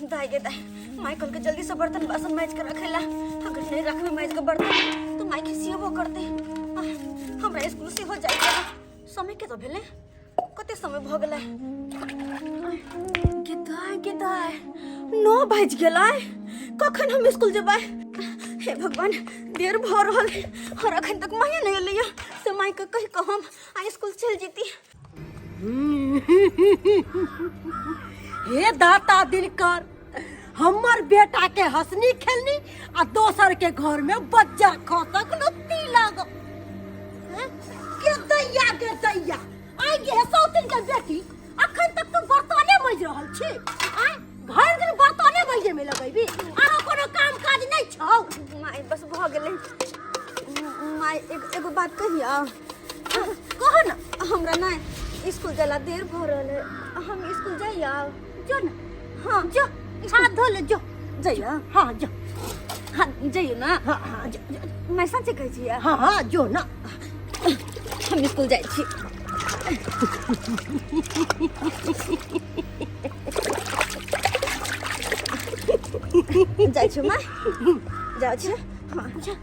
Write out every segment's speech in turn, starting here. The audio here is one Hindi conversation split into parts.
दाई गे दाई, माइकल के जल्दी से बर्तन बासन माइज के रखेला। अगर नहीं रखबे माइज के बर्तन तो माई खिसियबो करते। हमरा स्कूल से हो जाए समय के तो भेले, कते समय भ गेलै। गे दाई 9 बज गेलै, कखन हम स्कूल जेबै? हे भगवान, देर भ रहल है और अखन तक माई नहीं एलैया। से माई के कहि के हम आ स्कूल चल जेती। हे दाता दिनकर, हमर बेटा के हंसनी खेलनी आ दोसर के घर में बच्चा खसक लुत्ती लाग। के दैया आई गे सौतिन के बेटी, अखन तक तो बर्तने मज रहल छी। आय घर दिन बर्तने मजे में लगैबी, आरो कोनो काम काज नहीं छौ? माई बस भ गेलै। माई एगो बात कहिया। कह ना। हमरा ना स्कूल जाला देर भ रहल है, हम स्कूल जाइया। जो ना। हाँ जो हाथ धो ले, जो जाइया। हाँ जो। हाँ जाइयो ना। हाँ जो। मैं सच्चे कहै छियै। हाँ जो ना। हम स्कूल जाइ छी। जाइ छी माई, जाउ छी। हाँ जा।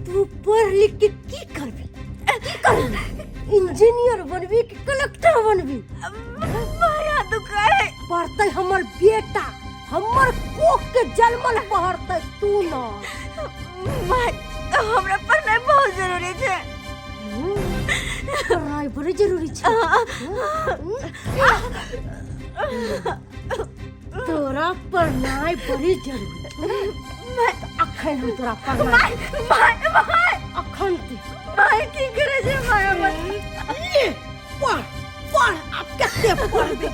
तू पढ़ लिख के की करबी? इंजीनियर बनबी कि कलेक्टर बनबी? माया दुकाए पढ़ते हमर बेटा, हमर कोख के जलमल पढ़ते तू ना। माई हमरा पढ़नाइ बहुत जरूरी छै। पढ़ाई बड़ी जरूरी छै। तोरा पढ़नाई बड़ी जरूरी। अखन हम तोरा पढ़नाई अखन माई की करे छै? माया ले पढ़ पढ़, अब कते पढ़बे?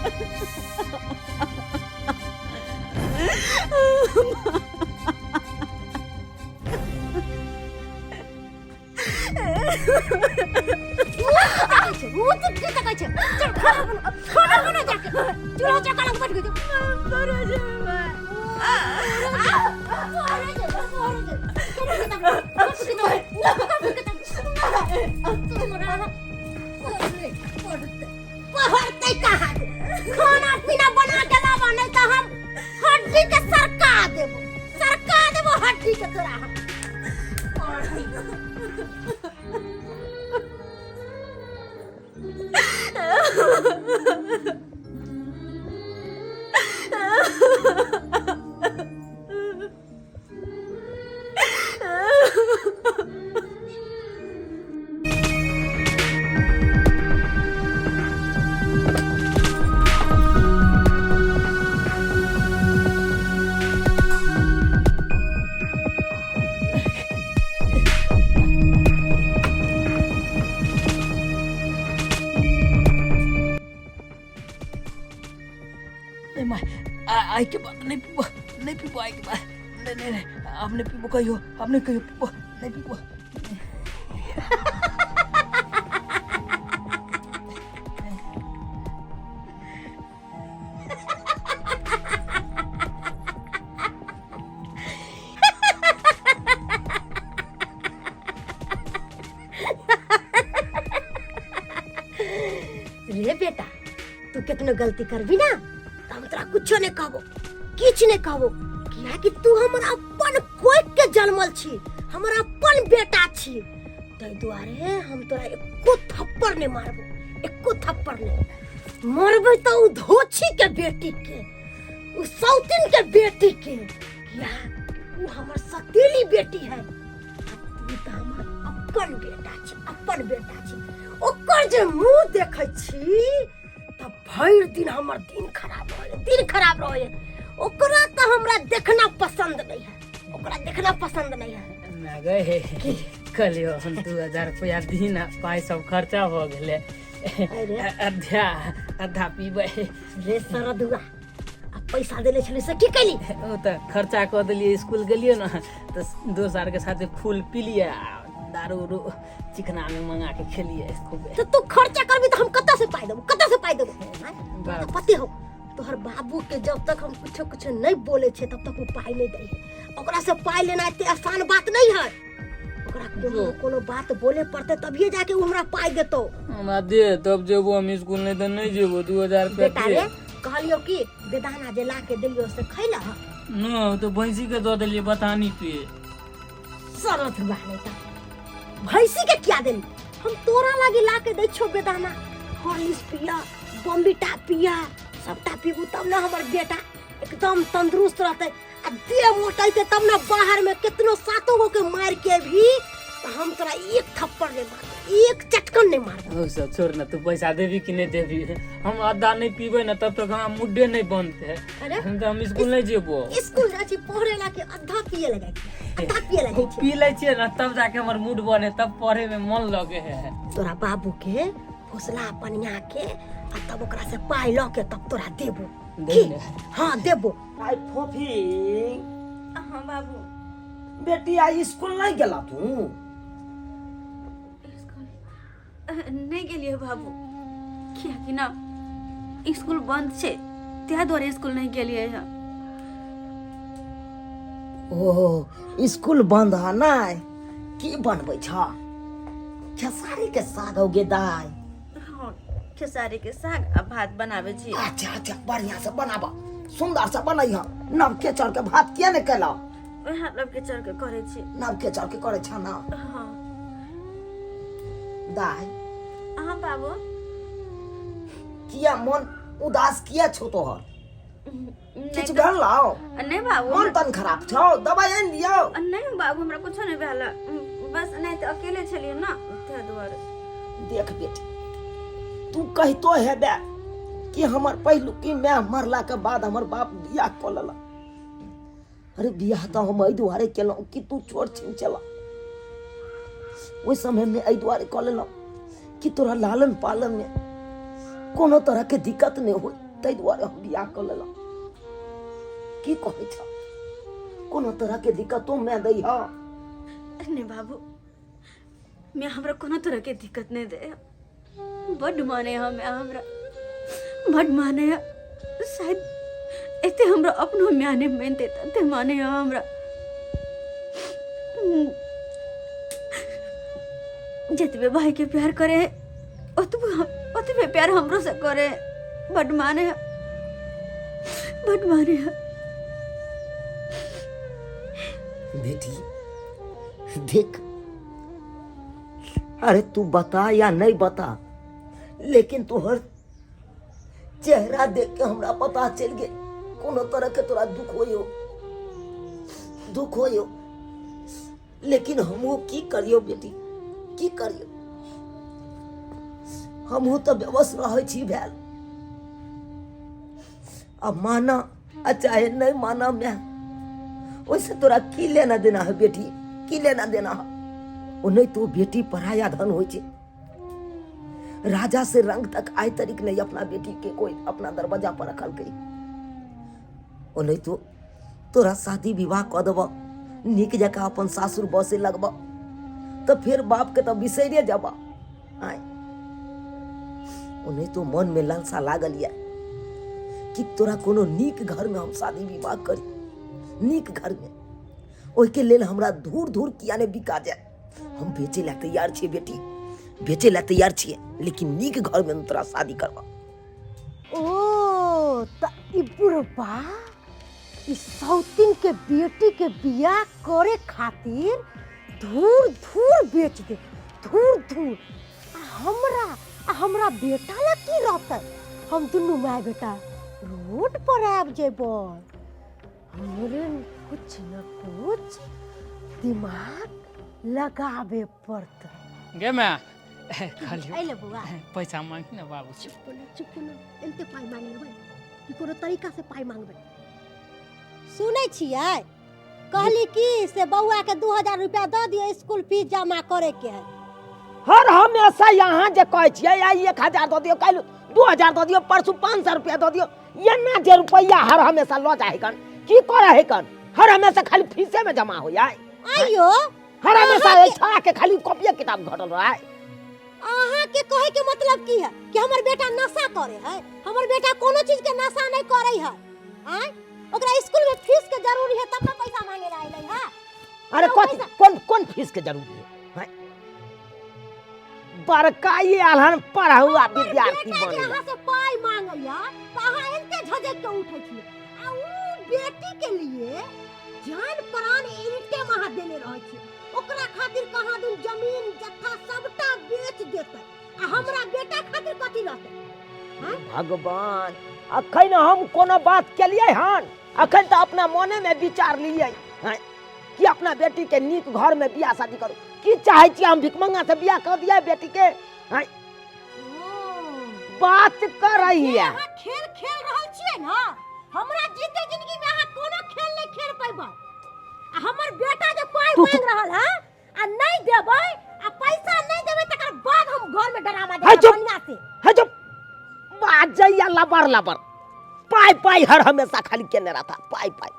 खाना पीना बना के लावा, नहीं तो हम हड्डी के सरका देबो हड्डी के तोरा। आई के बाद नहीं पीबो आई के बाद नहीं आपने पीबो कहियो, आपने कहियो पीबो नहीं पीबो। रे बेटा, तू कितनो गलती करबी ना तो हम तोरा कुछो नहीं कहबो, किछ नहीं कहबो, किया कि तू हमर अपन कोख के जन्मल छी, हमर अपन बेटा छी। तै दुआरे हम तोरा एको थप्पड़ नहीं मारबो, एको थप्पड़ नहीं मारबे तो उ धोछी के बेटी के, उ सौतिन के बेटी के, किया उ हमर सतीली बेटी है। तू तो हमर अपन बेटा छी, अपन बेटा छी। ओकर जे मुंह देखै छी तब भर दिन हमर दिन खराब रहे। ओकरा तो हमरा देखना पसंद नहीं है, ओकरा देखना पसंद नहीं है। ना गए कलियो हम 2000 रुपया दिन पाई सब खर्चा हो गेले। आधा पीबे रे सरदुआ, अब पैसा देले छले से की कैली? ओ त खर्चा क देलिए, स्कूल गेलिए ना तो दोस्त आर के साथ फूल पी लिए, दारू चिकना में मंगा के खेलिए खूब। तो तू खर्चा करबी तो कि जब तक हम कुछ कुछ नहीं बोले छे तब तक वो पाई नहीं दे। ओकरा से पाई लेना इतनी आसान बात नहीं है। ओकरा कोनो बात बोले पड़ते तभिए जाके वो हमरा पाई देतो। हमरा दे तब जेबो हम स्कूल नहीं तो नहीं जेबो 2000 रुपया बेटा रे कहलियो कि बेदाना जे ला के देलियो से खैला न तो भैंसी के दो देलिए बतानी पे सरत बाने त भैंसी के क्या देली? हम तोरा लागी ला के दै छो बेदाना, हॉर्लिक्स पिया, बॉम्बिटा पिया, सबटा पीबू तब ना हमर बेटा एकदम तंदुरुस्त रहते। आ देह मोटाइते तब ना बाहर में कितनो सातों गो के मार के भी हम तोरा एक थप्पड़ नहीं मार, एक चटकन नहीं मार। ओ सब छोड़ ना, तू पैसा देबी कि नहीं देबी? हम आधा नहीं पीबे ना तब तक हमरा मुड्डे नहीं बनते। अरे हम तो हम स्कूल नहीं जेबो। स्कूल जा छी पढ़े ला के आधा पिए लगे, आधा पिए लगे छी। पी ले छिए ना तब जाके हमर मूड बने, तब पढ़े में मन लगे है। तोरा बाबू के फुसला पनिया के आ तब ओकरा से पाई ल के तब तोरा देबो। देबे? हां देबो। आई फोफी हाँ बाबू। बेटी आई स्कूल नहीं गेला तू? नहीं गेलिए बाबू, किया कि ना स्कूल बंद छे त्या द्वारे स्कूल नहीं गेलिए है। ओ स्कूल बंद है ना? की बनबै छ? खेसारी के साग होगे दाई? हाँ, खेसारी के साग आ भात बनावे छी। अच्छा अच्छा बढ़िया से बनाबा, सुंदर से बनई ह। नव के चढ़ के भात किया नहीं कैला? मतलब के चढ़ के करे छी। नव के चढ़ के करे छ ना? हाँ दाई हाँ बाबू। किया मन उदास किया छो तोहर? किछ नहीं भेल लाओ? नहीं बाबू, मन तन खराब छौ, दवाई आन दियो। नहीं बाबू हमरा कुछ नहीं भेला, बस नहीं तो अकेले छलिए ना त्या द्वारे। देख बेटी, तू कहतो है बे कि हमर पहलू की मैं मरला के बाद हमर बाप बियाह क लेला। अरे बियाह तो हम एहि दुआरे केलौ कि तू चोर छिन चला। ओइ समय में एहि दुआरे क लेलौ कि तोरा लालन पालन में कोनो तरह के दिक्कत नहीं हो, तै दुआरे हम बियाह क लेलौ। की कहै छ? कोनो तरह के दिक्कतो मैं दै ह? नहीं बाबू, मैं हमरा कोनो तरह के दिक्कत नहीं दे। बड माने हम हमरा बड माने, शायद एते हमरा अपनो म्याने मानते तते माने हमरा। जितबे भाई के प्यार करे ओतबे प्यार हमरो से करे। बड माने बेटी देख, अरे तू बता या नहीं बता, लेकिन तोहर चेहरा देख के हमरा पता चल गए कोनो तरह के तोरा दुख होयो। लेकिन हमहू की करियो बेटी, की करियो? हमहू तो बेबस रहे छी भेल। अब माना आ चाहे नहीं माना, मैं वैसे तोरा की लेना देना है बेटी, की लेना देना है? वो नहीं तो बेटी पराया धन हो छे। राजा से रंग तक आय तरीक नहीं अपना बेटी के कोई अपना दरवाजा पर रखल गई। वो नहीं तो तोरा शादी विवाह क देब, निक जका अपन सासुर बसे लगब, तो फिर बाप के तो बिसरे जब आय। वो नहीं तो मन में लालसा लागल या कि तोरा कोनो नीक घर में हम शादी विवाह करी, नीक घर में। ओहि के लेल हमरा धूर धूर किया ने बिका जाए। हम बेचे ला तैयार छिए बेटी, बेचे ला तैयार छिए, लेकिन नीक घर में तोरा शादी करवा। ओ त ई बुढ़बा ई सौतीन के बेटी के बियाह करे खातिर धूर धूर बेच दे, धूर धूर। आ हमरा बेटा ला की रहता? हम दुनू माय बेटा रोड पर आब जेबो। हमरे कुछ न कुछ दिमाग लगावे पड़ता। गे मैं खाली आइले बुआ पैसा मांगी ना बाबू। चुप न एते पाई मांगबै कि कोनो तरीका से पाई मांगबै। सुनै छियै कहली कि से बउआ के 2000 रुपया द दियो, स्कूल फीस जमा करे के है। हर हमेशा यहाँ जे कहै छियै आई 1000 दऽ दियौ, काल्हि 2000 दऽ दियौ, परसू 500 रुपया दऽ दियौ, एना जे रुपया हर हमेशा लऽ जाइ कन की करे है कन? हर हमेशा खाली फीसे में जमा हो जाए। आइयो हर हमेशा ए छड़ा के खाली कॉपी किताब घटल रहे। अहाँ के कहे के मतलब की है कि हमर बेटा नशा करे है? हमर बेटा कोनो चीज के नशा नहीं करे है। आय ओकरा स्कूल में फीस के जरूरी है तब ना पैसा मांगे ला आइलै है। अरे कौन कौन फीस के जरूरी है? बड़का ये अलहन पढ़ा हुआ विद्यार्थी बने यहाँ से पाई मांगैया तो अहाँ एते झजक के उठै छी आ उ बेटी के लिए जान प्राण इनके महा देने रहै छी। ओकरा खातिर कहाँ दिन जमीन जत्था सबटा बेच देतै आ हमरा बेटा खातिर कथि रहतै? भगवान अखन हम कोनो बात केलिए हन? अखन तो अपना मने में विचार लिए हैं कि अपना बेटी के नीक घर में बियाह शादी करू। की चाहे छी हम भिखमंगा से बियाह कर दिया बेटी के? हैं बात कर रही है। अहाँ खेल खेल रहल छियै ना। हमरा जीते जिंदगी में अहाँ कोनो खेल नहीं खेल पैबै। आ हमर बेटा जे पाई मांग रहल है आ नहीं देबै आ पैसा नहीं देबै तकर बाद हम घर में डरामा देबै बढ़िया से। है जो बात जइया लबर लबर पाई पाई हर हमेशा खाली केने रहता पाई पाई।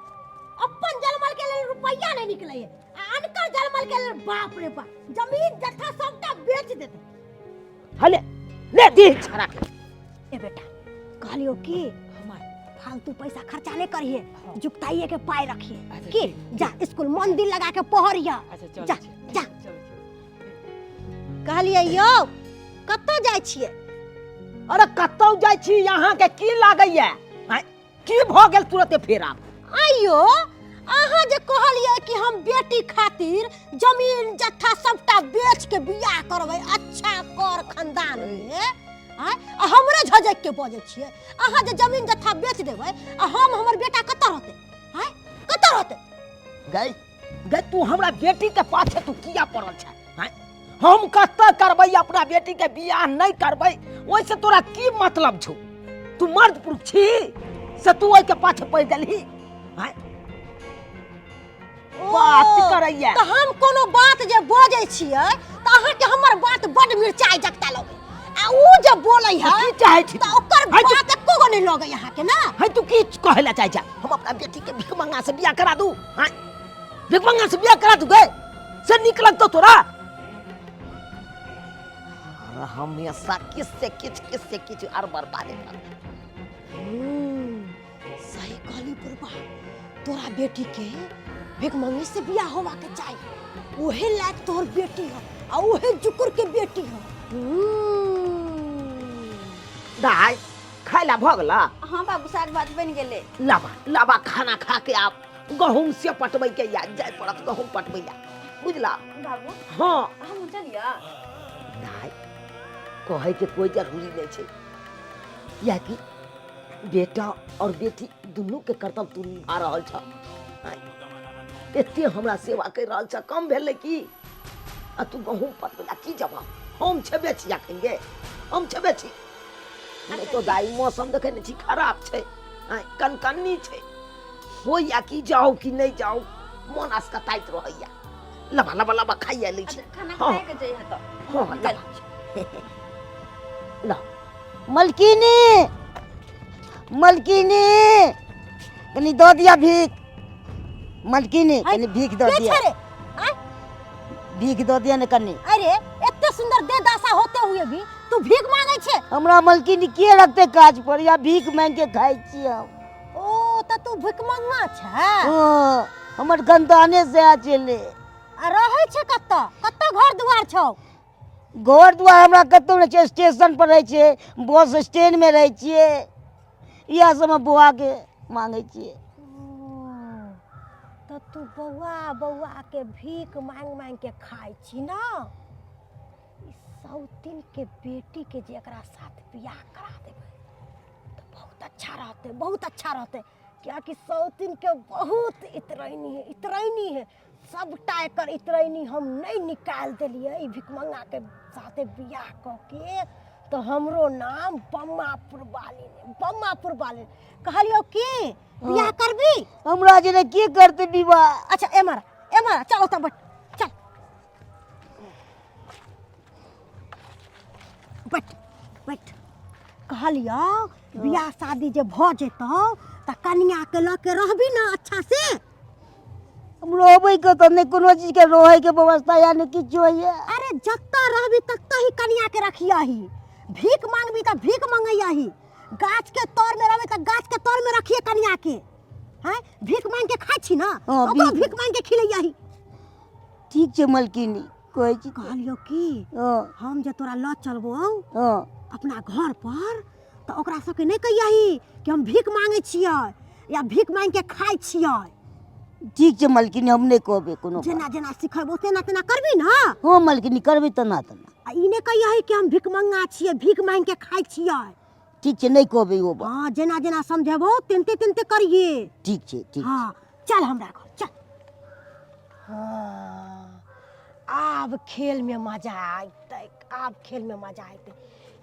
अपन जलमल के लिए रुपया नहीं निकले है आ अनकर जलमल के लिए बाप रे बाप जमीन जत्था सबटा बेच देते। हले ले दी छरा के। ए बेटा कहलियो की हमार फालतू पैसा खर्चा नहीं करिए जुगताइए के पाई रखिए की जा स्कूल मन दिल लगा के पढ़िया। जा जा कहलिए यो कत्तो जाय छिए? अरे कत्तो जाय छी? यहाँ के की लागैया? की भ गेल तुरते फेर आप? आइयो अहाँ जे कहलिए कि हम बेटी खातिर जमीन जत्था सबटा बेच के बियाह करबै अच्छा कर खानदान में आ हमरे झजक के बजे छिए। अहाँ जे जमीन जत्था बेच देबै आ हम हमर बेटा कतऽ रहतै? हैं कतऽ रहतै? गई गई तू हमरा बेटी के पाछे तू किया पड़ल छै? हैं हम कत्ता करबै अपना बेटी के बियाह नहीं करबै ओइसे तोरा की मतलब छौ? तू मर्द पुरुष छी से तू ओइ के पाछे पड़ गेलही? हैं बात करैया तो हम कोनो बात जे बजै छियै त अहाँ के हमर बात बड मिर्चाई जकता लगे आ उ जे बोलै है की चाहे छी त ओकर बात एको गो नहीं लगे यहाँ के ना। है तू की कहला चाहे छ? हम अपना बेटी के भिखमंगा से बियाह करा दूं? हैं भिखमंगा से बियाह करा दूं गए से निक लगतो तोरा? हमेशा किससे किछ और बर्बादे कर। सही कहली बुरबा तोरा बेटी के भिखमंगी से बियाह होवा के चाहिए। ओहे लायक तोर बेटी है आ ओहे जुकुर के बेटी है। दाई खाइला भ गेला? हाँ बाबू साग भात बन गेले। लाबा लाबा खाना खा के आप गहूम से पटबै के याद जाय पड़त गहूम पटबै ला बुझला? बाबू हाँ हम चलिया। दाई कहे के कोई जरूरी नहीं छै या कि बेटा और बेटी दोनों के कर्तव्य तू निभा रहल छ। एते हमरा सेवा कर रहल छ कम भेले की? आ तू गहूम पटबै की जवाब? हम छबे छी आखेंगे हम छबे छी। नहीं तो दाई मौसम देखे नहीं छी खराब छै कनकन्नी छै हो या कि जाओ कि नहीं जाओ मन अस्कताइत रहैया। लबा लबा लबा खाइया लै छी। खाना हाँ खाए के जाइए तो हाँ ला मलकिनी मलकिनी कनी दो दिया भीख। मलकिनी कनी भीख दो दिया। भीख दो दिया ने कनी। अरे इतने सुंदर दे दासा होते हुए भी तू भीख मांगे छे? हमरा मलकिनी के रखते काज पर या भीख मांग के खाई छी हम। ओ त तू भीख मांगना छ? हां हमर गंदाने से आ चले। आ रहै छे कत्ता कत्ता घर दुआर छौ? घर दुआर हमरा कत्तो नै छै स्टेशन पर रहै छै बस स्टैंड में रहै छिए। इहा सब में बुआ के मांगे छिए। त तू बौआ बौआ के भीख मांग मांग के खाई छी ना? सौतीन के बेटी के जेकरा साथ बियाह करा देबै तो बहुत अच्छा रहते क्या कि सौतीन के बहुत इतरैनी है सबटा एकर इतरैनी हम नहीं निकाल देलिए भिखमंगा के साथे बियाह क के तो हमरो नाम बम्मापुर बाली कहलियो की बियाह करबी? हमरा जे की करते विवाह। अच्छा एमरा चलो त बैठ चल बैठ कहलियो बियाह शादी जे भ जेतौ त कन्या के ल के रहबी ना अच्छा से? हम रहबै के त नै कोनो चीज के रहै के व्यवस्था या नै किछो है। अरे जत्ता रहबी तत्ता ही कन्या के रखियाही। भीख मांगबी त भीख मंगैयाही गाछ के तोर में रहे त गाछ के तोर में रखिए कन्या के। हैं भीख मांग के खाइ छी ना, हाँ, ओकरो भीख- भीख मांग के खिलैयाही। ठीक छै मलकिनी, कहै छी कहलियो की हम जे तोरा ल चलबो अपना घर पर तो ओकरा सबके नहीं कहियाही कि हम भीख मांगे छियै या भीख मांग के खाइ छियै। ठीक छै मलकिनी, हम नहीं कहबै कोनो बात। जेना जेना सिखेबो तेना तेना करबी ना। हाँ मलकिनी, करबै तना तना। आ ई नहीं कहियाही कि हम भीख मंगा छियै, भीख मांग के खाइ छियै। ठीक छै, नहीं कहबै ओ बात। हाँ जेना जेना समझेबो तेनते तेनते करिए। ठीक छै, ठीक छै। हाँ चल हमरा घर चल। हाँ आब खेल में मजा आते, आब खेल में मजा आते।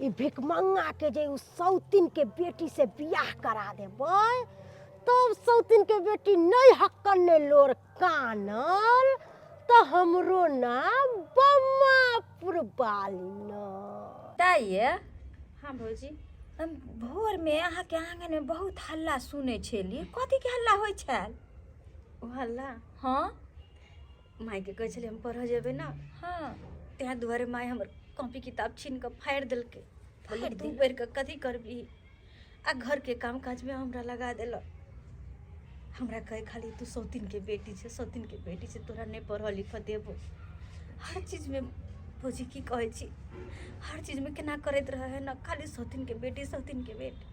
ई भिखमंगा के जे उ सौतीन के बेटी से बियाह करा देबै तब सौतीन के बेटी नहीं हक्कने लोर कानल तो हमरो नाम बम्मापुर बालिना। ताइए हाँ भौजी, हम भोर में अहाँ के आंगन में बहुत हल्ला सुने छली। कथी के हल्ला होइ छल? ओ हल्ला हाँ माय के कहै छलै हम पढ़ऽ जेबै ना, हाँ तें दुआरे माय हमर कॉपी किताब छीन के फाड़ि देलकै। बोली फाड़ि तू देलकै? पढ़ि के कथी करबी आ घर के काम काज में हमरा लगा देलक। हमरा कहे खाली तू सौतीन के बेटी छे, सौतीन के बेटी छे, तोरा नहीं पढ़ऽ लिखऽ देबो। हर चीज में भौजी की कहै छी, हर चीज में केना करैत रहे है ना, खाली सौतीन के बेटी, सौतीन के बेटी।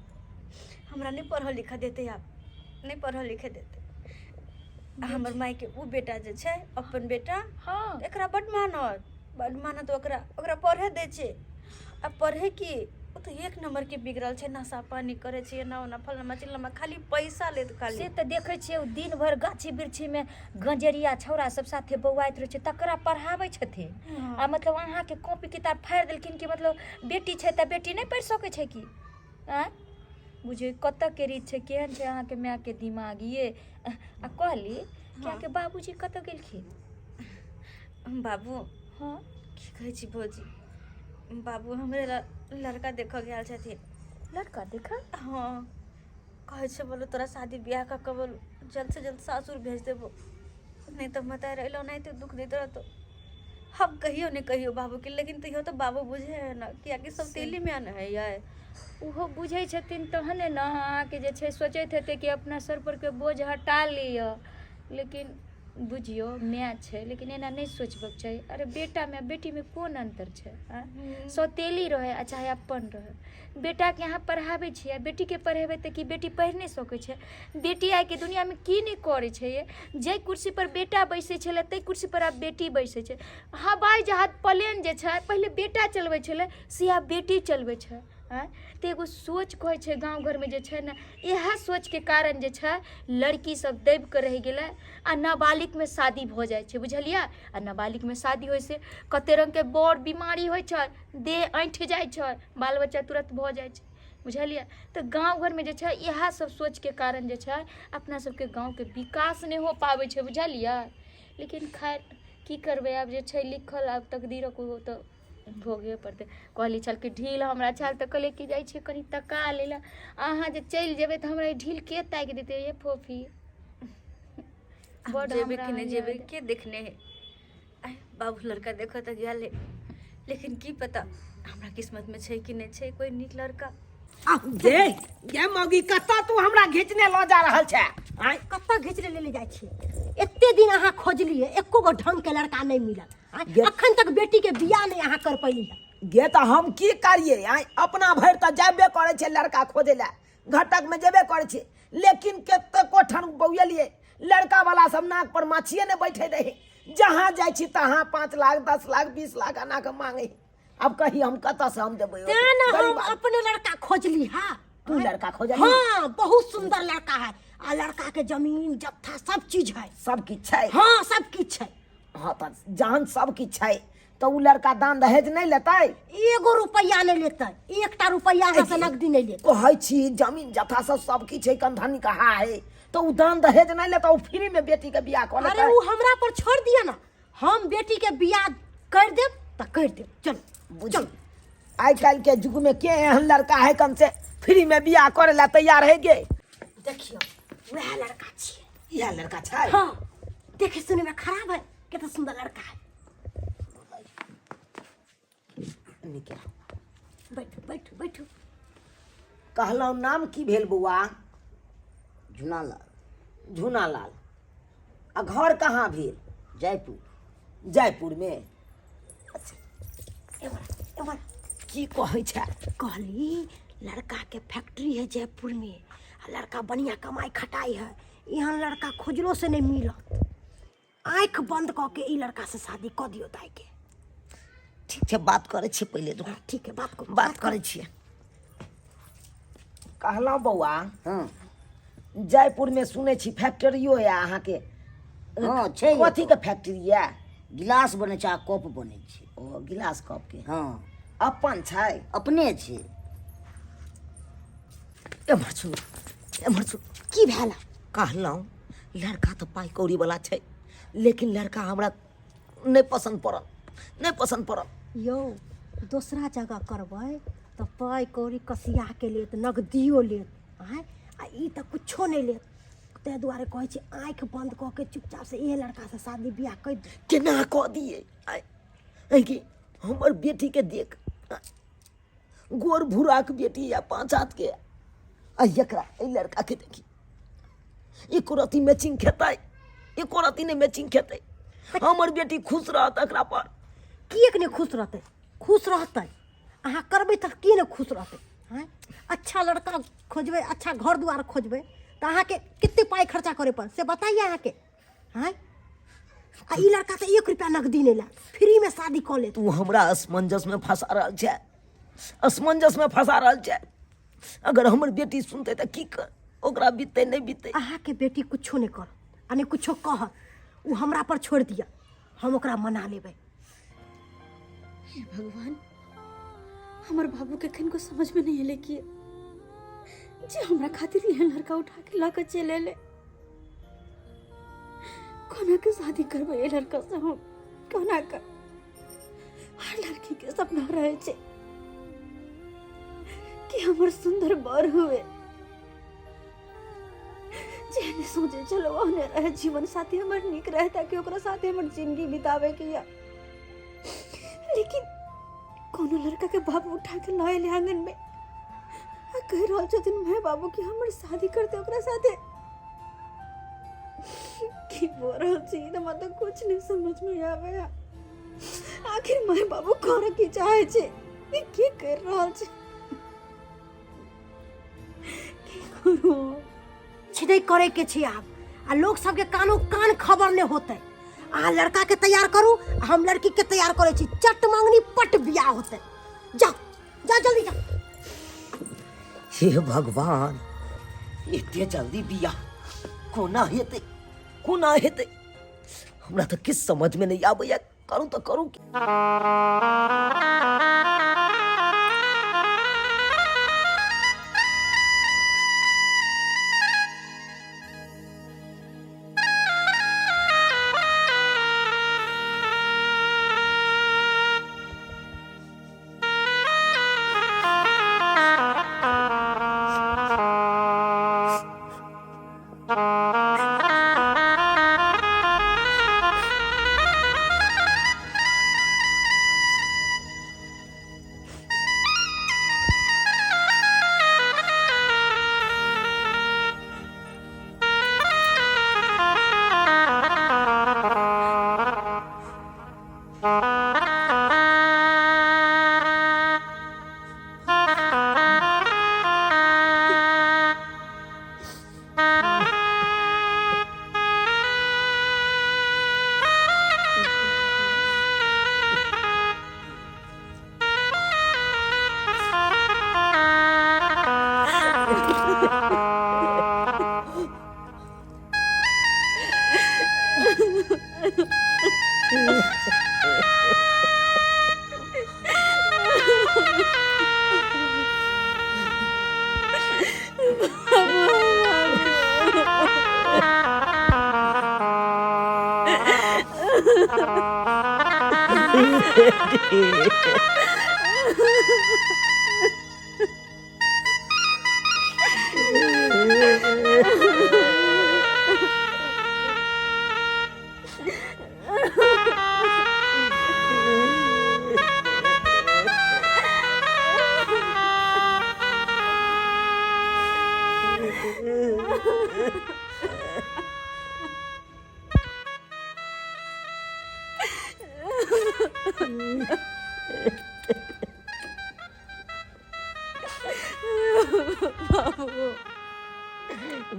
हमरा नहीं पढ़ऽ लिखऽ देते, आप नहीं पढ़ऽ लिखे देते। आ हमर माय के उ बेटा जे छै अपन बेटा, हाँ एकरा बड मानत ओकरा पढ़े दै छै। आ पढ़े की ओ तो एक नंबर के बिगड़ल छै, नशा पानी करे छै, एना ओना फलना चिल्लामा, खाली पैसा लेत खाली। से तो देखे छियै दिन भर गाछी वृक्षी में गंजरिया छौरा सब साथे बौआइत रहे छै, तकरा पढ़ाबै छथिन। आ मतलब अहाँ के कॉपी किताब फाड़ि देलखिन कि मतलब बेटी छै त बेटी नहीं पढ़ि सकै छै कि? आँय बुझियो कतऽ के रीत छै, केहन छै अहाँ के माय के दिमाग ये। आ कहली कि अहाँ के बाबूजी कतऽ गेलखिन? बाबू हाँ की कहै छी भौजी, बाबू हमरे लड़का देखऽ गेल छथिन। लड़का देखा? हाँ कहै छै बोलो तोरा शादी ब्याह का के बोलो जल्द से जल्द सासुर भेज देबो, नहीं तो मत रहो, नहीं तो दुख देते रहतो। हम कहियो नहीं कहियो बाबू के, लेकिन तैयो तो बाबू बुझे है ना, कियाकि सब तेली में न है ये। उहो बुझै छथिन तहने न अहाँके जे छै सोचैत हेतै कि अपना सर पर के बोझ हटा लिअ। लेकिन बुझियो माय छै, लेकिन एना नहीं सोचबाक चाही। अरे बेटा में बेटी में कोन अंतर छै? सौतेली रहे आ चाहे अपन रहे, बेटा के यहाँ पढ़ाबै छियै, बेटी के पढ़ेबै तऽ कि बेटी पढ़ि नहीं सकै छै? बेटी आइ के दुनिया में की नहीं करै छै ये? जे कुर्सी पर बेटा बैसे छलै तै कुर्सी पर आब बेटी बैसे छै। हवाई जहाज प्लेन जे छै पहले बेटा चलबै छलै, से आब बेटी चलबै छै। तो एगो सोच कहै छै गाँव घर में जे छै ने, इएह सोच के कारण जे छै लड़की सब दबि के रह गेलै आ नाबालिग में शादी भ जाइ छै, बुझलियै? आ नाबालिग में शादी होइ से कते रंग के बड़ बीमारी होइ छै, देह ऐंठ जाइ छै, बाल बच्चा तुरंत भ जाइ छै, बुझलियै? तो गाँव घर में जे छै इएह सब सोच के कारण जे छै अपना सबके गाँव के विकास नहीं हो पाबै छै, बुझलियै? लेकिन खैर की करबै, आब जे छै लिखल आब तकदीरक ओ तो भोगे पड़ते। कहली छल कि ढील हमरा छल तऽ कहले कि जाइ छै कनी तका ले ला, अहाँ जे चलि जेबै तऽ हमरा ढील के ताकि देते ये फोफी? बड़ जेबे हमरा कि नहीं यहाँ जेबे याद- के देखने है। आय बाबू लड़का देखो तो गेले, लेकिन की पता हमरा किस्मत में छै कि नहीं छै कोई नीक लड़का। ये मौगी कत्ता तू हमरा घिचने ल जा रहल छै? आय कत्ता घिचले ले जाइ छी? एते दिन अहाँ खोजलिए, एको गो ढंग के लड़का नहीं मिलल। अखन तक बेटी के बियाह नहीं अहाँ कर पैली। गे तो हम की करिए? आय अपना भर तो जेबे करे छे लड़का खोजे ला, घटक में जेबे करे छे, लेकिन केते कोठन बौएलिए लड़का वाला सब नाक पर माछिए ने बैठे रहे। जहाँ जाय छी तहाँ 5 लाख 10 लाख 20 लाख आना के मांगे। अब कही हम कत्ता से हम देबै? तेना हम गरीब अपने लड़का खोजली। हाँ तू लड़का खोज? हाँ बहुत सुंदर लड़का है, आ लड़का के जमीन जत्था सब चीज है। सब किछ छै? हाँ सब किछ है। हाँ तो जहन सब किछ छै तो उ लड़का दान दहेज नहीं लेतै? एगो रुपया नहीं लेते, एकटा रुपया अहाँ से नकदी नहीं लेते। कहै छी जमीन जथा सब किछ है, कंधनी कहा है, तो उ दान दहेज नहीं लेता, उ फ्री में बेटी के बियाह कर लेता। अरे वो हमरा पर छोड़ दिया ना, हम बेटी के बियाह कर देब त कर देब। चल चल। आई काल के युग में के एहन लड़का है कम से फ्री में बियाह करे ला तैयार है गे? देखियो वह लड़का छिए। यह लड़का छै? हाँ देखे सुने में खराब है, कितना सुंदर लड़का है। निकल बैठो बैठो बैठो। कहलौं नाम की भेल बौआ? झुनालाल। झुनालाल। आ घर कहाँ भेल? जयपुर। जयपुर में। अच्छा एमहर एमहर की कहै छै? कहली लड़का के फैक्ट्री है जयपुर में, आ लड़का बढ़िया कमाई खटाई है, यहाँ लड़का खोजलो से नहीं मिलत। आँख बंद कऽ के ई लड़का से शादी कऽ दियो दाई के। ठीक छै, बात करै छियै पहिले तो। ठीक है, बात करै छियै। कहलौं बौआ हाँ जयपुर में सुनै छी फैक्ट्रियो है अहाँके। हाँ छै। कथी के फैक्ट्री है? गिलास बनै छै आ कप बनै छै। ओ गिलास कप के। हाँ अपन छै? अपने छै। एमहर सुन एमहर सुन। की भेल? कहलौं लड़का तो पाई कौड़ी वाला छै, लेकिन लड़का हमरा नहीं पसंद पड़ल, नहीं पसंद पड़ल। यो दूसरा जगह करबै तो पाई कौड़ी कसिया के लेत, नगदियो लेत, आय आ ई तो कुछो नहीं लेत। ताहि दुआरे कहै छी आँख बंद कऽ के चुपचाप से इहे लड़का से शादी बियाह कर दे। केना कह दिए? आय कि हमर बेटी के देख, गोर भूरा के बेटी या 5 हाथ के, आ एकरा ए लड़का के देखी, एको रती मैचिंग खेतै, एको रती नहीं मैचिंग खेतै। हमर बेटी खुश रहत एकरा पर। किएक नहीं खुश रहते? खुश रहते। अहाँ करबै तऽ की नहीं खुश रहते? हैं अच्छा लड़का खोजबै, अच्छा घर दुआर खोजबै तो अहाँके कते पाई खर्चा करे पर से बताइए अहाँके। हैं आ ई लड़का तो 1 रुपया नगदी नहीं ला, फ्री में शादी कऽ ले। तू हमरा असमंजस में फंसा रहल छै, असमंजस में फंसा रहल छै। अगर हमर बेटी सुनते तऽ की कर, ओकरा बीतते नहीं बीतते। अहाँके बेटी कुछो नहीं कर आ नहीं कुछो कह, उ हमरा पर छोड़ दिया, हम ओकरा मना लेबै। हे भगवान, हमार बाबू के किनको समझ में नहीं अले कि जे हमरा खातिर यह लड़का उठा के ला के चले ले। कोना के शादी करबे ये लड़का से हम? कोना का? हर लड़की के सपना रहे छे कि हमर सुंदर बर हुए, जेने सोचे चलो ओने रहे जीवन साथी हमर निक रहे, ताकि ओकरा साथे हमर जिंदगी बितावे के या। लेकिन कोनो लड़का के बाबू उठा के लाए ले आंगन में आ कह रहल छथिन मैं बाबू की हमर शादी करते ओकरा साथे। की बोल रहल छी त मतलब कुछ नहीं समझ में आवे। आखिर मैं बाबू करे की चाहे छे, ई की कर रहल छे? की करू? छिदै करे के छै आब, आ लोग सबके कानो कान खबर नहीं होते। अहाँ लड़का के तैयार करू, हम लड़की के तैयार करे छी, चट मांगनी पट बियाह होते। जा जा जल्दी जा। हे भगवान, एते जल्दी बियाह कोना हेतै, कोना हेतै? हमरा तो किछ समझ में नहीं आबैया, करू तो करू की?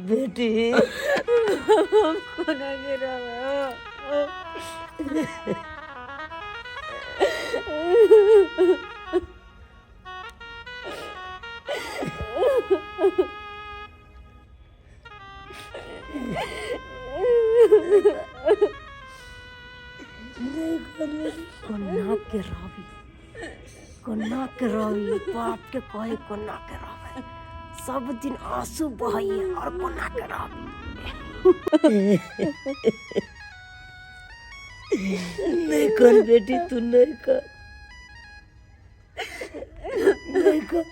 बेटी कोना गिरा कोना के रावी, कोना के रावी, बाप के कहे कोना के रावी, सब दिन आंसू बहाइए और कोना के रावी। नहीं कर बेटी, तू नहीं कर, नहीं कर।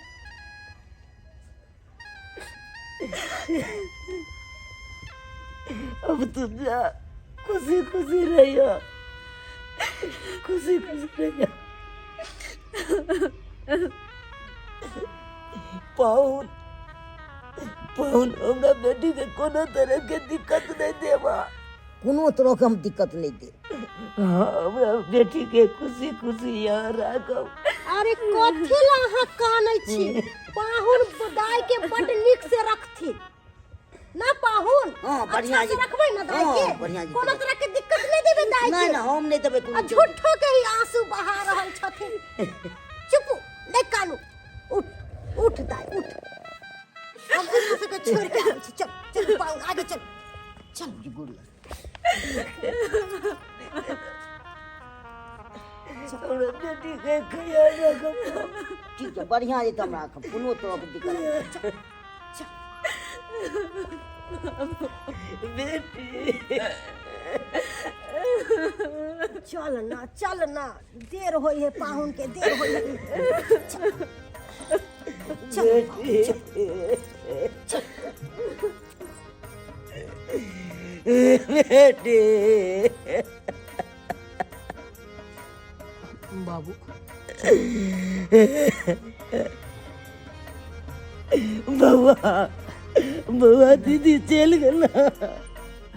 अब तू जा, खुशी खुशी रहियो, खुशी खुशी रहियो। पाउन पाउन हमरा बेटी के कोनो तरह के दिक्कत नहीं देवा। कोनो तरह के हम दिक्कत नहीं दे। हाँ, हमरा बेटी के खुशी खुशी यहाँ राखब। अरे कथी ला अहाँ कानै छी? पाहुन दाई के बड नीक से रखथि ना पाहुन। हाँ, बढ़िया अच्छा से रखबै ना दाई हाँ, के। बढ़िया जी। कोनो तरह के दिक्कत नहीं देबे दाई नहीं के। ना, हम नहीं देबे आ कोनो। झूठो के ही आंसू बहा रहल छथिन। चुप, नहीं कानू। उठ उठ दाई उठ। हम इस के छोड़ के आबै छी। चल चल पाहुन आगे चल। चल जी गुड़िया, हमरा बेटी के ख्याल रखब। ठीक है, बढ़िया जी, तुम राखब, कोनो तरह के दिक्कत नहीं। बेटी चल ना देर होई है पाहुन के, देर होई है। चल बेटी बाबू बउआ बउआ दीदी चल गला।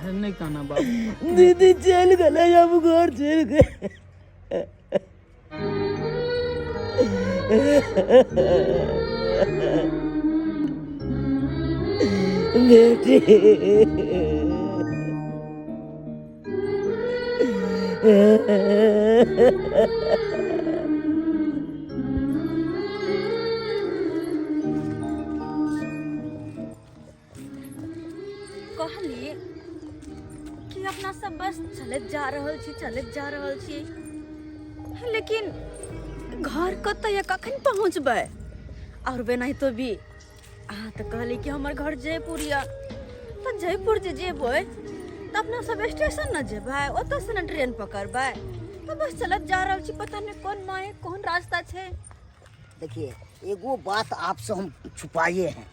नहीं कहना बाबू। दीदी चल गला, अब घर चल गए। बेटी कहली कि अपना सब बस चलत जा रहल छी, लेकिन घर कतऽ या कखन पहुँचबै? और वे नहीं तो भी अहाँ तो कहली कि हमर घर जयपुर या, तो जयपुर जे जेबै तो अपना सब स्टेशन न जेबै, ओतऽ से न ट्रेन पकड़बै, तो बस चलत जा रहल छी। पता नहीं कौन माय कौन रास्ता छे। देखिए, एगो बात आपसे हम छुपाए हैं।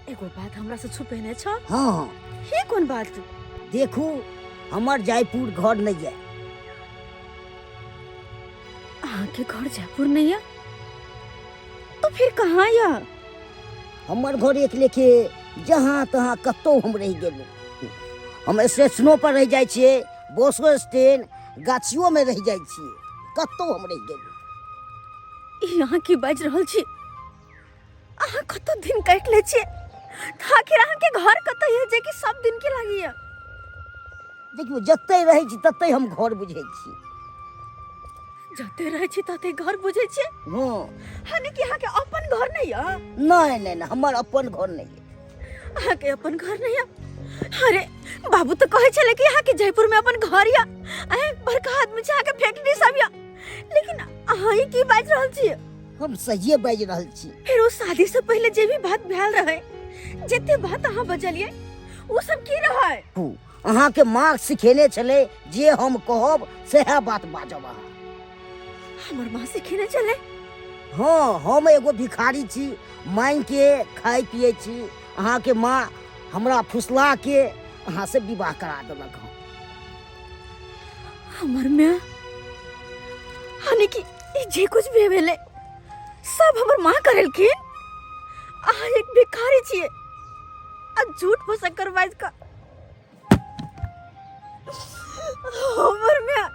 एगो बात हमरा से छुपेने छ? हाँ, ये कौन बात? देखू, हमार जयपुर घर नहीं है। अहाँ के घर जयपुर नहीं है तो फिर कहाँ या? हमार घर एक लेके जहाँ तहाँ कतो हम रह गेलू। हम स्टेशनों पर रह जाए छिए, बसो स्टैंड गाछियों में रह जाए छिए, कतो हम रह गेलू। यहाँ की बाज रहल छी? अहाँ कतो दिन काट ले छी? आखिर अहाँ के घर कतो है जे कि सब दिन के लागी है? देखियो, जते रहे छी तते हम घर बुझे छी। जते रहे छी तते घर बुझे छी? हाँ। हाने कि अहाँ के अपन घर नहीं है? नहीं नहीं नहीं, हमार अपन घर नहीं है। अहाँ के अपन घर नहीं है? अरे बाबू तो कहे छले कि अहाँ के जयपुर में अपन घर या, अहे बड़का आदमी छै, अहाँ के फैक्ट्री सब या, लेकिन अहाँ ही की बाज रहल छी? हम सहिए बाज रहल छी। फिर उस शादी से पहले जे भी बात भेल रहे, जते बात अहाँ बजलिए, वो सब की रहे? अहाँ के माँ सिखेने छले, जे हम कहब सेहा बात बाजब अहाँ। हमर माँ सिखेने चले? हाँ, हम एगो भिखारी छी, मांग के खाई पिए छी। अहाँ के माँ हमरा फुसला के अहाँ से विवाह करा देलक। हमर माँ हानि कि जे कुछ भी भेले सब हमर माँ करेलखिन? अहाँ एक भिखारी छिए आ झूठ फसक करवाइज का हमर माँ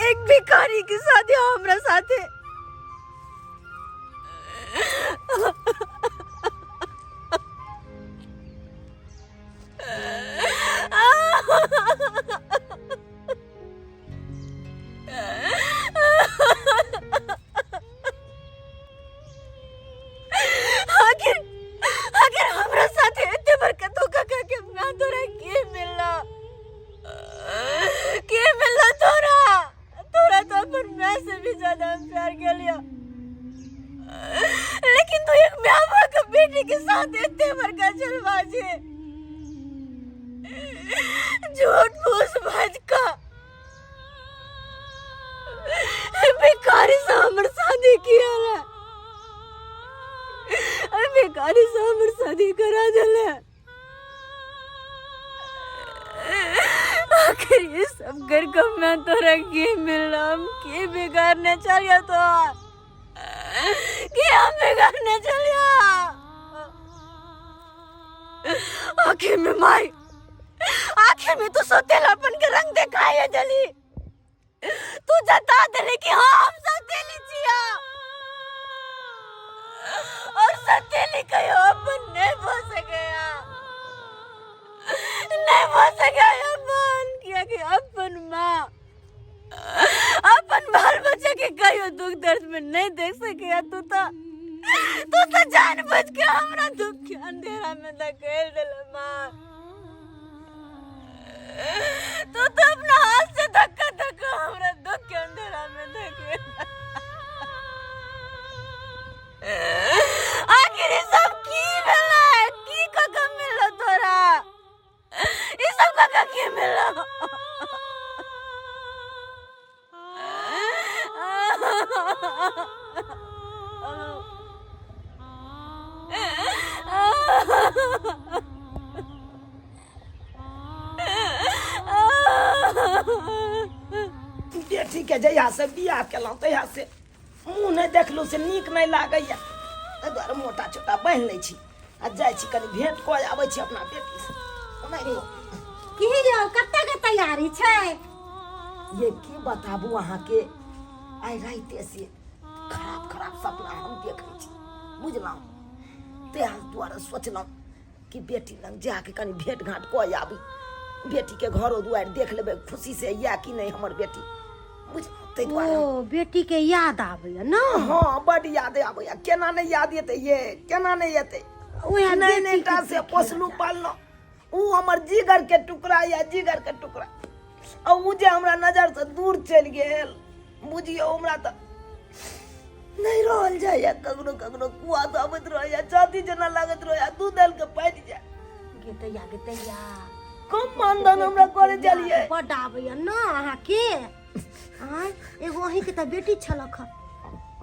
एक भिखारी के साथ या हमरा साथे बेटी के साथ इतने बड़का जलबाजी, झूठ फूस भज का बेकारी से हमर शादी किया रे, बेकारी से हमर शादी करा दिले। आखिर ये सब कर के मैं तोरा के मिलम के बिगाड़ने चलिया तो कि हम बिगाड़ने चलिया। आखिर में माई, आखिर में तू सौतेलापन के रंग दिखाए जली, तू जता दिले कि हाँ हम सौतेली छिया, और सौतेली कहो अपन नहीं हो सकेया, नहीं हो सकेया अपन, क्या कि अपन माँ अपन बाल बच्चे के कहियो दुख दर्द में नहीं देख सकेया। तू तो जान बच के हमरा दुख के अंधेरा में धकेल दिले माँ। तू तो अपना हाथ से धक्का धक्का हमरा दुख के अंधेरा में धकेल। आखिर ये सब की भेला, की कका मिलो तोरा, ये सब कका की मिलो। बेटी के जहिया से बियाह केलहुँ तहिया से मुँह नहीं देखलहुँ से नीक नहीं लागैया, ताहि दुआरे मोटा छोटा बान्हि लै छी आ जाइ छी कनि भेंट कऽ आबै छी अपना बेटी से। की यौ कत्ते के तैयारी छै? ये की बताबू अहाँके, आइ राइते से खराब खराब सपना हम देखै छी, बुझलहुँ। ताहि दुआरे सोचलहुँ कि बेटी लग जाके कनि भेंट घाट कऽ आबी, बेटी के घरो दुआरि देख लेबै खुशी से या कि नहीं हमर बेटी, बुझलहुँ। ताहि दुआरे ओ बेटी के याद आबैया ना? हाँ बड याद आबैया, केना नहीं याद एतै ये, केना नहीं एतै। नहीं नहीं टा से पोसलू पाललहुँ, ऊ हमर जिगर के टुकड़ा या जिगर के टुकड़ा, और ऊ जे हमरा नजर से दूर चलि गेल, बुझियो हमरा तो नहीं रहल जाइया। ककरो ककरो कुआद आबैत रहैया, छाती जेना लागत रहैया दूध डाल के पाटि जाय। गेतैया कम मानदान हमरा करे चलिए। बड आबैया ना अहाँ के? हाँ एगो अहीं के तो बेटी छलक ह,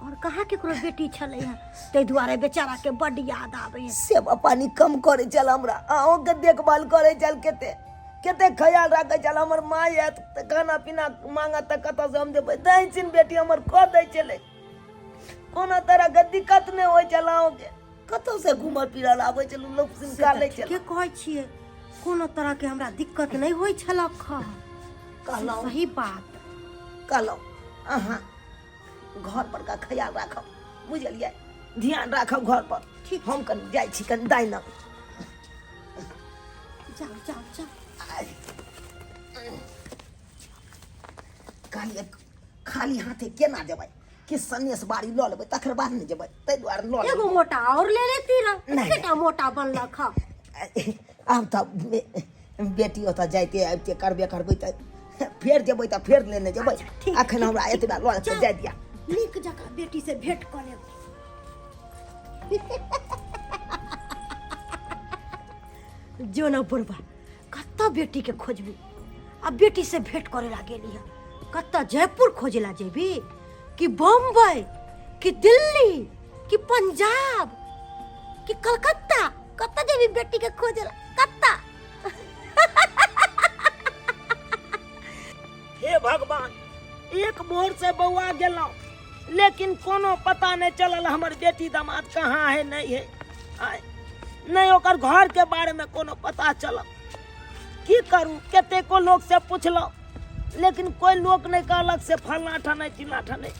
और कहाँ केकरो बेटी छलै है, ताहि दुआरे बेचारा के बड याद आबैया। सेवा पानी कम करे चल, हमरा अहों के देखभाल करे चल, केते केते ख्याल राखे चल। हमर माँ आयत त खाना पीना मांगत त कतऽ से हम देबै, दै छिन बेटी हमर कऽ दै छलै, कोनो तरह के दिक्कत नहीं होय चल। अहों के कतऽ से घूमल फिरल आबै चल, लोग सिनका लै चल। के कहै छियै कोनो तरह के हमरा दिक्कत नहीं होय छलक ह। कहलहुँ सही बात कहलहुँ अहाँ घर पर का ख्याल राखब, बुझलियै, ध्यान राखब घर पर। ठीक, हम कनि जाइ छी कनि दाइना। जाओ जाओ जाओ। कहलियै खाली हाथे केना जेबै, कि सन्नेस बाड़ी लऽ लेबै तकर बाद ने जेबै, ताहि दुआरे लऽ एगो लेबै। मोटा और ले लेती रह, नहीं, केटा मोटा बनलक ह। आब तऽ बेटी ओतऽ जाइते आबिते करबे करबै, तऽ फेर जेबै तऽ फेर लेने जेबै। ठीक, अखन हमरा एतबा लऽ के जाय दिया। नीक जकाँ बेटी से भेंट कऽ लेब। जो न बुढ़बा कत्ता बेटी के खोजबी, अब बेटी से भेंट करे ला गेली है, कत्ता जयपुर खोजे ला जेबी, कि बम्बई, कि दिल्ली, कि पंजाब, कि कलकत्ता, कत्ता जेबी बेटी के खोजे ला, कत्ता? हे भगवान, एक मोड़ से बौआ गेलहुँ, लेकिन कोनो पता नहीं चलल हमर बेटी दामाद कहाँ है नहीं है। आय नहीं ओकर घर के बारे में कोनो पता चलल, की करूँ, कतेको लोग से पूछलहुँ, लेकिन कोई लोग नहीं कहलक से फलना ठा चिल्ला ठा नहीं।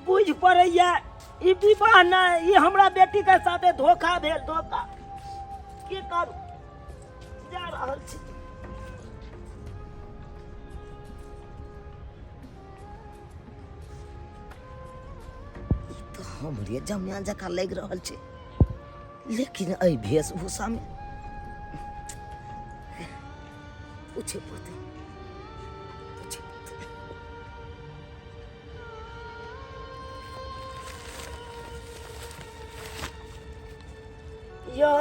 बुझ पड़ैया ई विवाह नहीं, ई हमरा बेटी के साथे धोखा भेल, धोखा। की करूँ, जा रहल छी। हमरे जमिया जका लग रहल छै, लेकिन एहि वेशभूषा में पूछे पड़तै, पूछे पड़तै। यो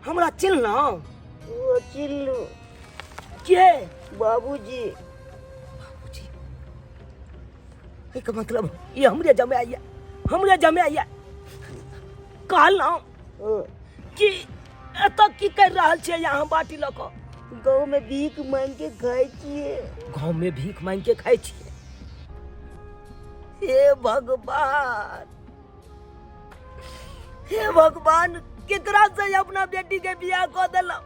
हमरा चिल्ला वो चिल्लू के बाबूजी। एक मतलब ये हमरे जमे आइया कहल ना कि एत की कर रहल छे यहाँ बाटी लऽ कऽ गाँव में भीख मांग के खाए छिए। गाँव में भीख मांग के खाए छिए। हे भगवान केकरा से अपना बेटी के बियाह कऽ देलौ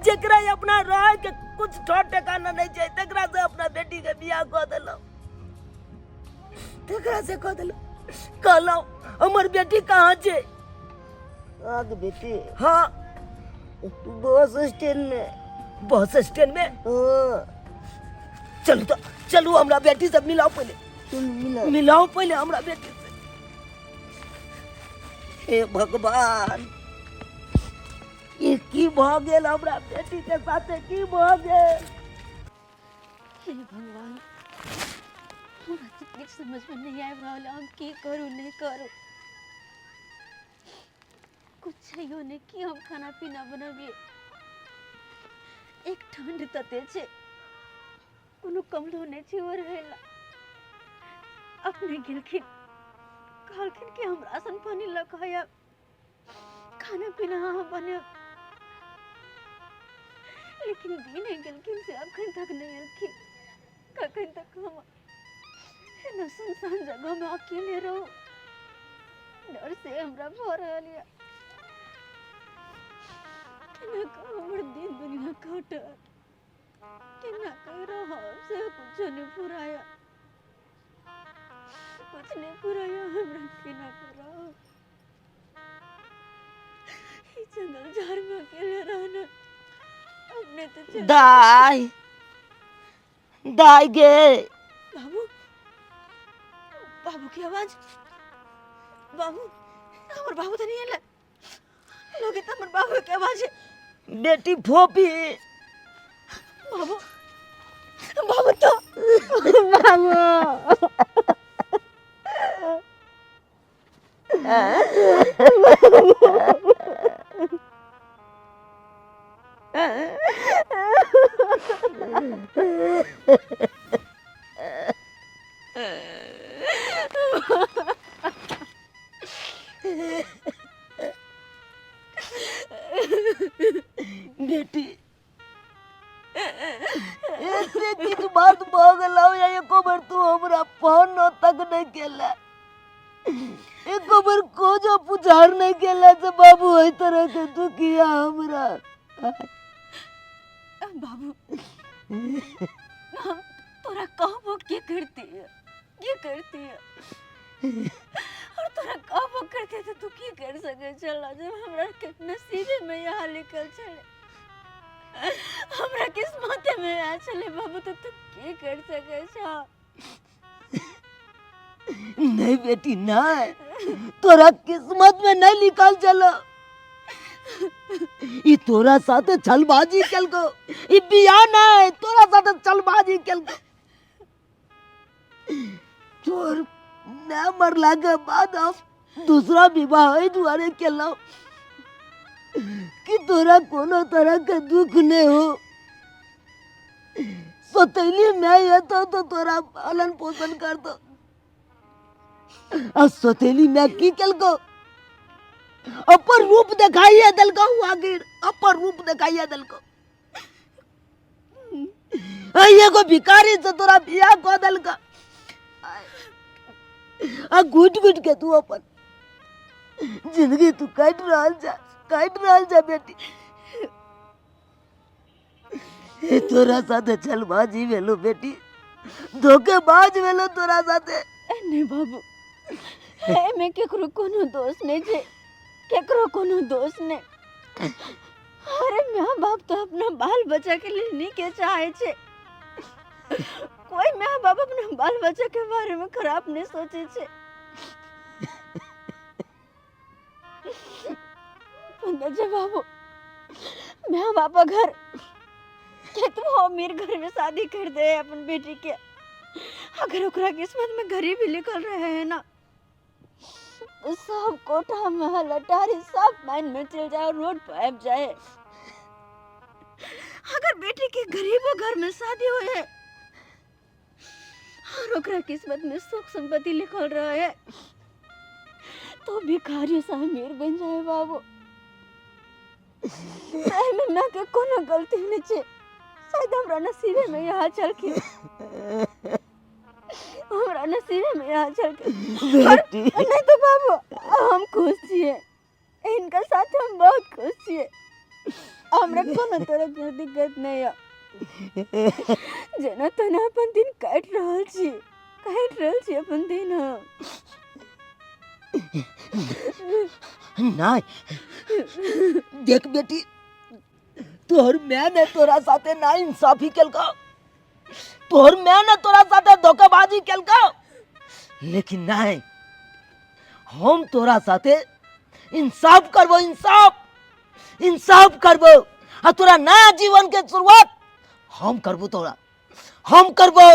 जेकरा अपना रह के कुछ ठो ठिकाना नहीं छै तेकरा से अपना बेटी के बियाह कऽ देलौ तेकरा से कऽ देलौ कहलौ हमर बेटी कहाँ छै आग बेटी हाँ बस स्टैंड में। बस स्टैंड में हाँ चलू तो चलू हमरा बेटी से मिलाओ पहले चल मिला। मिलाओ पहले हमरा बेटी से। हे भगवान ये की भ गेल हमरा बेटी के साथे की भ गेल हे भगवान हमरा तो कुछ समझ में नहीं आबि रहल हम की करूँ नहीं करूँ कुछ छैयो नहीं कि हम खाना पीना बनाबिए एक ठंड तते छे कोनो कमलो नहीं छे और रहेला अपने गिलखिन कहलखिन कि हम राशन पानी ल खाया खाना पीना हम बने लेकिन दिन गिलखिन से अखन तक नहीं अलखिन कखन तक हम न सुनसान जगह में अकेले रहो डर से हमरा भऽ रहल या केना कऽ हमर दिन दुनिया कटत केना कऽ रहब से कुछ नहीं फुराया हमरा केना करब ई जंगल झाड़ में अकेले रहना अपने तो चल दाई गे बाबू बाबू की आवाज बाबू हमर बाबू तो नहीं है लोगे तो हमर बाबू की आवाज है बेटी फोपी बाबू बाबू तो बेटी ऐसे किस बात भऽ गेलौ या एको बार तू हमरा फोन तक नहीं केला एको बार खोजो पुछार नहीं केला से बाबू ओई तरह के तू किया हमरा बाबू हम तोरा कहबो के करती है और तोरा कहबो करते तो तू की कर सके चला जब हमरा के नसीब में यहाँ लिखल छले हमरा किस्मत में आ चले बाबू तो तू की कर सके छा नहीं बेटी नहीं तोरा किस्मत में नहीं लिखल चलो ई तोरा साथे छलबाजी केलको ई बियाह नहीं तोरा साथे छलबाजी केलको तोर न मरला के बाद हम दूसरा विवाह एहि दुआरे केलौ कि तोरा कोनो तरह के दुख नहीं हो सौतेली मैं ये तो तोरा पालन पोषण कर दो और सौतेली मैं की केलको अपन रूप दिखाइए दिलको आखिर अपन रूप दिखाइए दिलको एगो भिखारी से तोरा बियाह कऽ देलको आ घुट घुट के तू अपन जिंदगी तू काट रहल जा बेटी ए तोरा साथे छलबाजी भेलो बेटी धोखेबाज भेलो तोरा साथे नहीं बाबू में केकरो कोनो दोष नहीं छे केकरो कोनो दोष नहीं अरे माँ बाप तो अपना बाल बच्चा के लिए नहीं के चाहे छे कोई माँ बाप अपना बाल बच्चा के बारे में खराब नहीं सोचे छे पंकज बाबू माँ बाप घर के तू अमीर घर में शादी कर दे अपन बेटी के अगर ओकरा किस्मत में गरीबी लिखल रहे है ना तो सब कोठा महल अटारी सब माइन में चल जाए और रोड पर आब जाए। अगर बेटी के गरीबो घर में शादी हुई है और ओकरा किस्मत में सुख संपत्ति लिखल रहे है तो भिखारी सा अमीर बन जाए बाबू। में ना के कोनो गलती नहीं छे, शायद हमरा नसीबे में यहाँ चल के हमरा नसीबे में यहाँ चल के नहीं तो बाबू हम खुश छिए, इनका साथ हम बहुत खुश छिए, हमरा कोनो तरह के दिक्कत नहीं है। जना तना अपन दिन काट रहल छी अपन दिन हम। नहीं देख बेटी, तोहर मैं ने तोरा साथे ना इंसाफी केलका, तोहर मैं ने तोरा साथे धोखेबाजी केलका, लेकिन नहीं हम तोरा साथे इंसाफ करबो, इंसाफ करबो और तोरा नया जीवन के शुरुआत हम करबो, हम करबो।